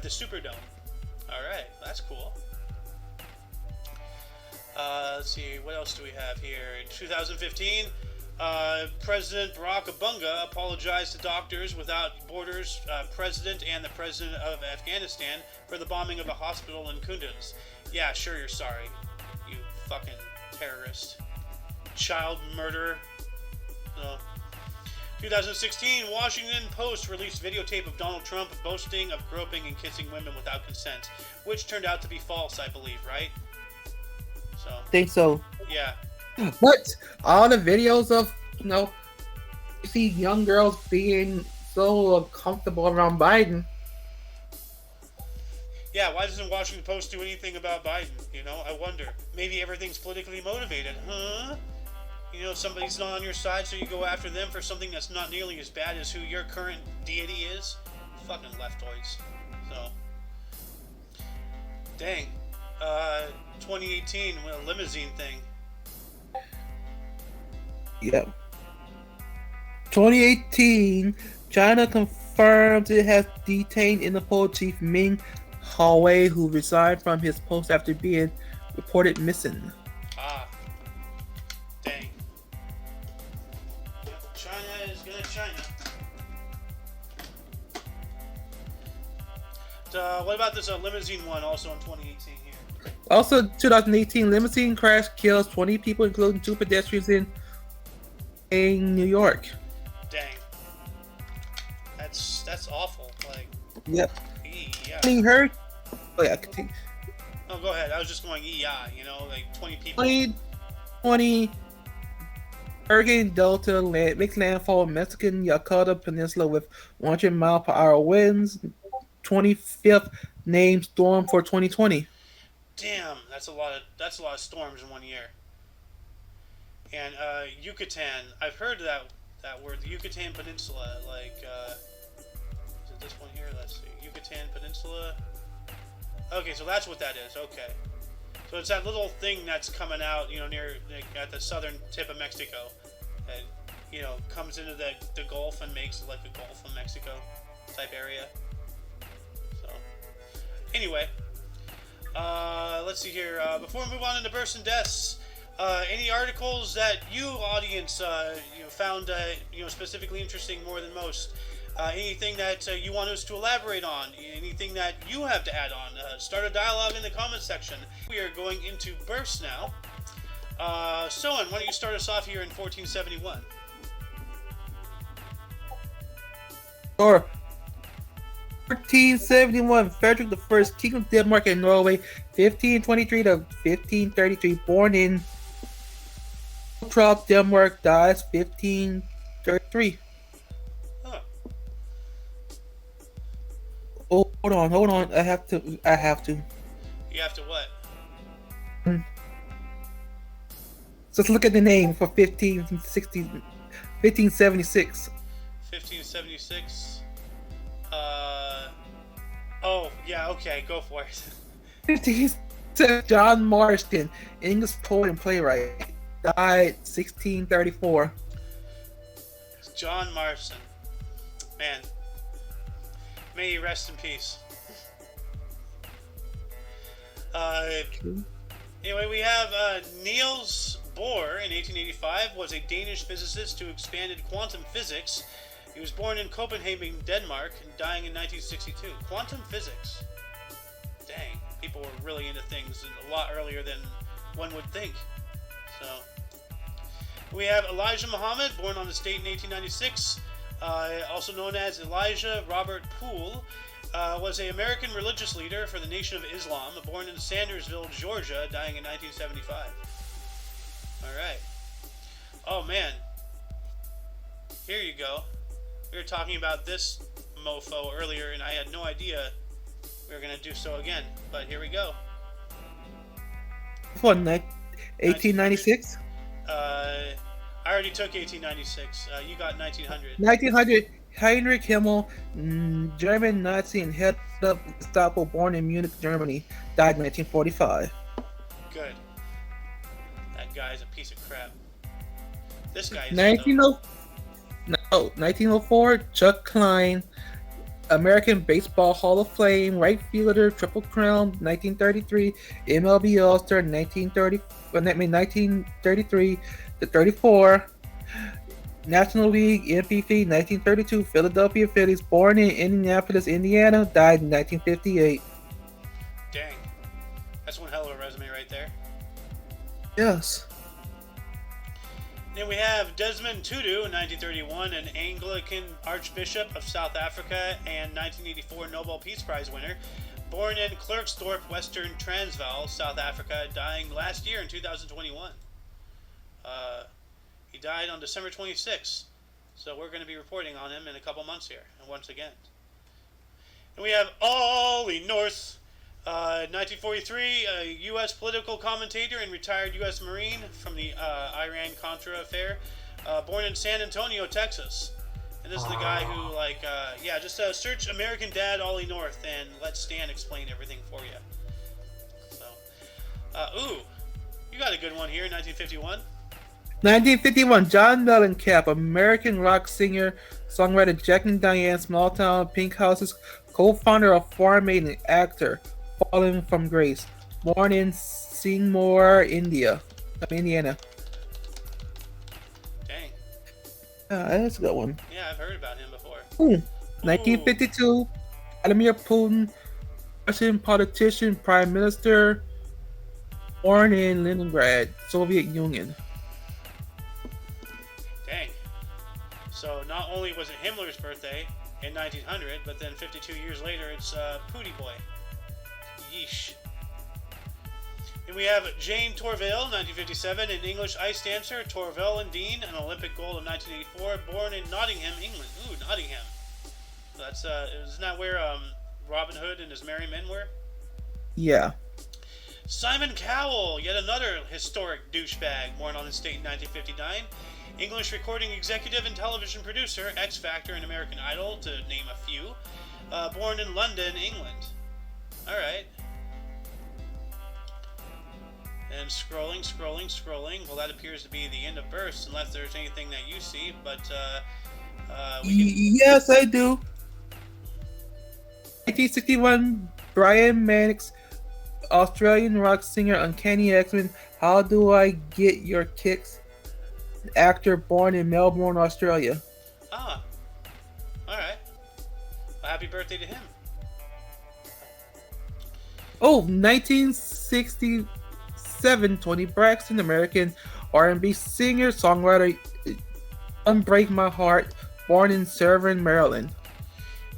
Superdome. All right, that's cool. Let's see, what else do we have here? In 2015, President Barack Obama apologized to Doctors Without Borders president and the president of Afghanistan for the bombing of a hospital in Kunduz. Yeah, sure, you're sorry, you fucking terrorist. Child murderer. 2016, Washington Post released videotape of Donald Trump boasting of groping and kissing women without consent, which turned out to be false, I believe, right? So. I think so. Yeah. But all the videos of, you see young girls being so comfortable around Biden. Yeah, why doesn't Washington Post do anything about Biden? I wonder. Maybe everything's politically motivated, huh? Somebody's not on your side, so you go after them for something that's not nearly as bad as who your current deity is? Fucking leftoids. So. Dang. 2018, a limousine thing. Yep. 2018, China confirms it has detained Interpol chief Ming Hawei, who resigned from his post after being reported missing. Ah. Dang. Yep, China is gonna China. What about this limousine one also in 2018 here? Also, 2018, limousine crash kills 20 people, including 2 pedestrians in New York. Dang. That's awful. Like. Yep. Yeah. Being hurt. Oh yeah, continue. Oh, go ahead. I was just going yeah. 20 people. 2020. Hurricane Delta makes landfall in Mexican Yucatan Peninsula with 100-mile-per-hour winds. 25th named storm for 2020. Damn, that's a lot of storms in one year. And Yucatan, I've heard that word, the Yucatan Peninsula. Like, is it this one here? Let's see, Yucatan Peninsula. Okay, so that's what that is. Okay, so it's that little thing that's coming out, near at the southern tip of Mexico. And comes into the Gulf and makes like a Gulf of Mexico type area. So, anyway, let's see here. Before we move on into births and deaths, any articles that you, audience, found specifically interesting more than most? Anything that you want us to elaborate on? Anything that you have to add on? Start a dialogue in the comments section. We are going into births now. Soen, why don't you start us off here in 1471? Or 1471, Frederick I, King of Denmark and Norway, 1523 to 1533, born in Trop, Denmark, dies 1533. Huh. Oh, hold on. I have to. You have to what? Just look at the name for 1576. 1576. Oh, yeah, okay, go for it. 1576, John Marston, English poet and playwright, died 1634. John Marston. Man. May he rest in peace. Anyway, we have Niels Bohr in 1885 was a Danish physicist who expanded quantum physics. He was born in Copenhagen, Denmark, and dying in 1962. Quantum physics. Dang, people were really into things a lot earlier than one would think. So, we have Elijah Muhammad, born on this date in 1896, also known as Elijah Robert Poole, was an American religious leader for the Nation of Islam, born in Sandersville, Georgia, dying in 1975. Alright. Oh man. Here you go. We were talking about this mofo earlier, and I had no idea we were going to do so again. But here we go. What, 1896? I already took 1896. You got 1900. 1900, Heinrich Himmel, German Nazi and head of Gestapo, born in Munich, Germany, died in 1945. Good. That guy's a piece of crap. This guy is 1904, Chuck Klein, American Baseball Hall of Fame, right fielder, Triple Crown, 1933, MLB All-Star, 1933 to 34, National League MVP, 1932, Philadelphia Phillies, born in Indianapolis, Indiana, died in 1958. Dang. That's one hell of a resume right there. Yes. Then we have Desmond Tutu, 1931, an Anglican Archbishop of South Africa and 1984 Nobel Peace Prize winner. Born in Klerksdorp, Western Transvaal, South Africa, dying last year in 2021. He died on December 26th, so we're going to be reporting on him in a couple months here, and once again. And we have Ollie North, 1943, a U.S. political commentator and retired U.S. Marine from the Iran-Contra affair, born in San Antonio, Texas. And this is the guy who, just search American Dad Ollie North and let Stan explain everything for you. So, you got a good one here, 1951. 1951, John Mellencamp, American rock singer, songwriter, Jack and Diane, Small Town, Pink Houses, co-founder of Farm Aid and actor, Fallen from Grace, born in Seymour, Indiana. Dang. That's a good one. Yeah, I've heard about him before. 1952, Vladimir Putin, Russian politician, prime minister, born in Leningrad, Soviet Union. Dang. So not only was it Himmler's birthday in 1900, but then 52 years later it's Pootie Boy. Yeesh. Then we have Jane Torville, 1957, an English ice dancer, Torville and Dean, an Olympic gold of 1984, born in Nottingham, England. Ooh, Nottingham. That's isn't that where Robin Hood and his merry men were? Yeah. Simon Cowell, yet another historic douchebag, born on this date in 1959. English recording executive and television producer, X Factor and American Idol, to name a few. Born in London, England. Alright. And Scrolling. Well, that appears to be the end of bursts, unless there's anything that you see. But Yes, I do. 1961, Brian Mannix, Australian rock singer, Uncanny X-Men. How do I get your kicks? Actor born in Melbourne, Australia. Ah, all right. Well, happy birthday to him. Oh, 1967, Tony Braxton, American R&B singer, songwriter, Unbreak My Heart, born in Severn, Maryland.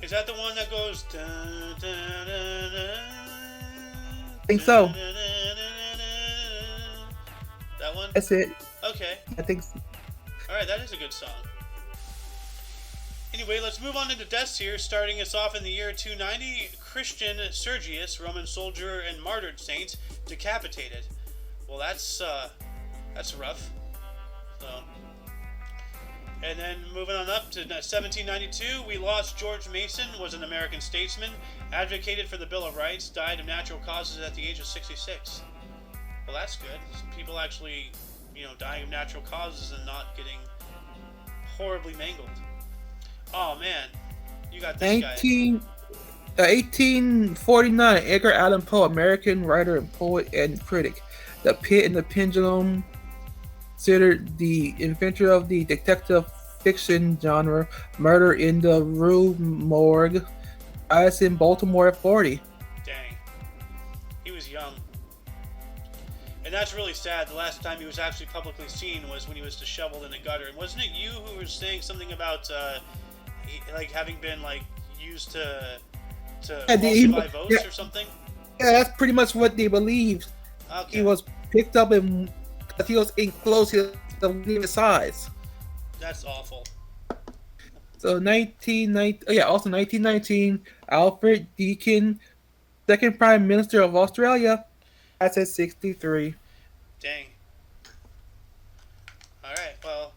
Is that the one that goes? Dun, dun, dun, dun, I think so. dun, dun, dun, dun. That one? That's it. Okay. I think so. Alright, that is a good song. Anyway, let's move on into deaths here. Starting us off in the year 290, Christian Sergius, Roman soldier and martyred saint, decapitated. Well, that's rough. So, and then moving on up to 1792, we lost George Mason, was an American statesman, advocated for the Bill of Rights, died of natural causes at the age of 66. Well, that's good. Some people actually, dying of natural causes and not getting horribly mangled. Oh man, you got this guy. 1849, Edgar Allan Poe, American writer and poet and critic. The Pit and the Pendulum, considered the inventor of the detective fiction genre. Murder in the Rue Morgue. Dies in Baltimore at 40. Dang. He was young. And that's really sad. The last time he was actually publicly seen was when he was disheveled in the gutter. And wasn't it you who was saying something about having been used to falsify votes or something? Yeah, that's pretty much what they believed. Okay. He was picked up and because he was enclosed to the size. That's awful. So 1919, Alfred Deakin, second Prime Minister of Australia, that's at 63. Dang. All right. Well,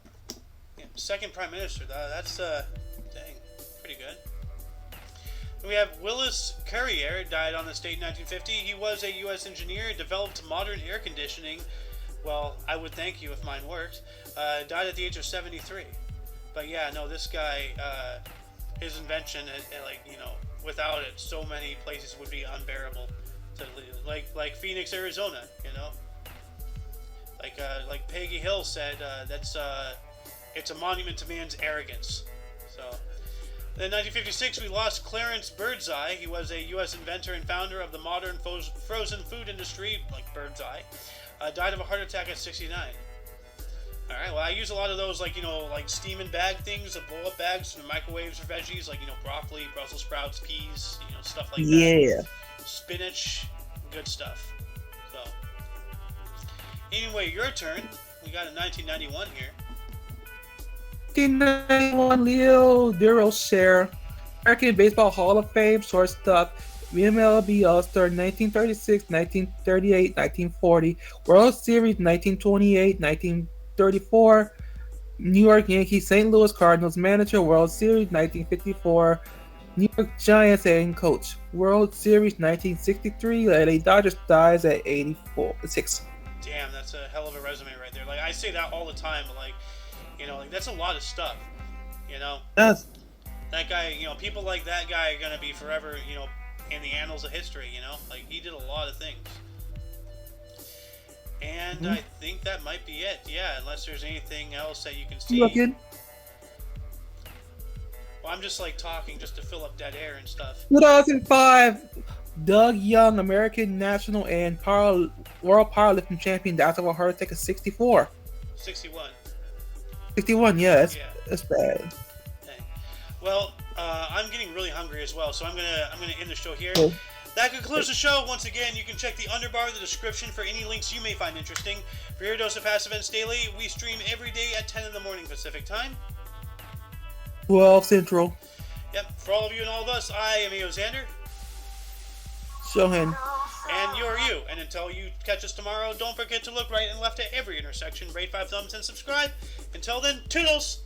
second Prime Minister. That's dang, pretty good. We have Willis Carrier, died on this date in 1950. He was a U.S. engineer, developed modern air conditioning. Well, I would thank you if mine worked. Died at the age of 73. But yeah, no, this guy, his invention, without it, so many places would be unbearable to live. Like Phoenix, Arizona, Like Peggy Hill said, it's a monument to man's arrogance. So, in 1956, we lost Clarence Birdseye. He was a U.S. inventor and founder of the modern frozen food industry, like Birdseye. Died of a heart attack at 69. All right. Well, I use a lot of those, like steam and bag things, the blow-up bags for microwaves for veggies, broccoli, Brussels sprouts, peas, stuff like that. Yeah. Spinach, good stuff. So, anyway, your turn. We got a 1991 here. 1991, Leo Durocher, American Baseball Hall of Fame, shortstop, MLB All-Star 1936, 1938, 1940, World Series 1928, 1934, New York Yankees, St. Louis Cardinals manager, World Series 1954, New York Giants and coach, World Series 1963, LA Dodgers, dies at 6. Damn, that's a hell of a resume right there. I say that all the time, but that's a lot of stuff. Yes. That guy, people like that guy are gonna be forever, in the annals of history. He did a lot of things. And I think that might be it. Yeah, unless there's anything else that you can see. Looking. Well, I'm just talking just to fill up dead air and stuff. 2005, Doug Young, American national and world powerlifting champion, died of a heart attack at 64. 61. 61, yeah, that's bad. Okay. Well, I'm getting really hungry as well, so I'm gonna end the show here. Cool. That concludes the show. Once again, you can check the underbar of the description for any links you may find interesting. For your dose of past events daily, we stream every day at 10 in the morning Pacific time. 12 Central. Yep. For all of you and all of us, I am Xander. Shohan. And you're you. And until you catch us tomorrow, don't forget to look right and left at every intersection, rate 5 thumbs, and subscribe. Until then, toodles!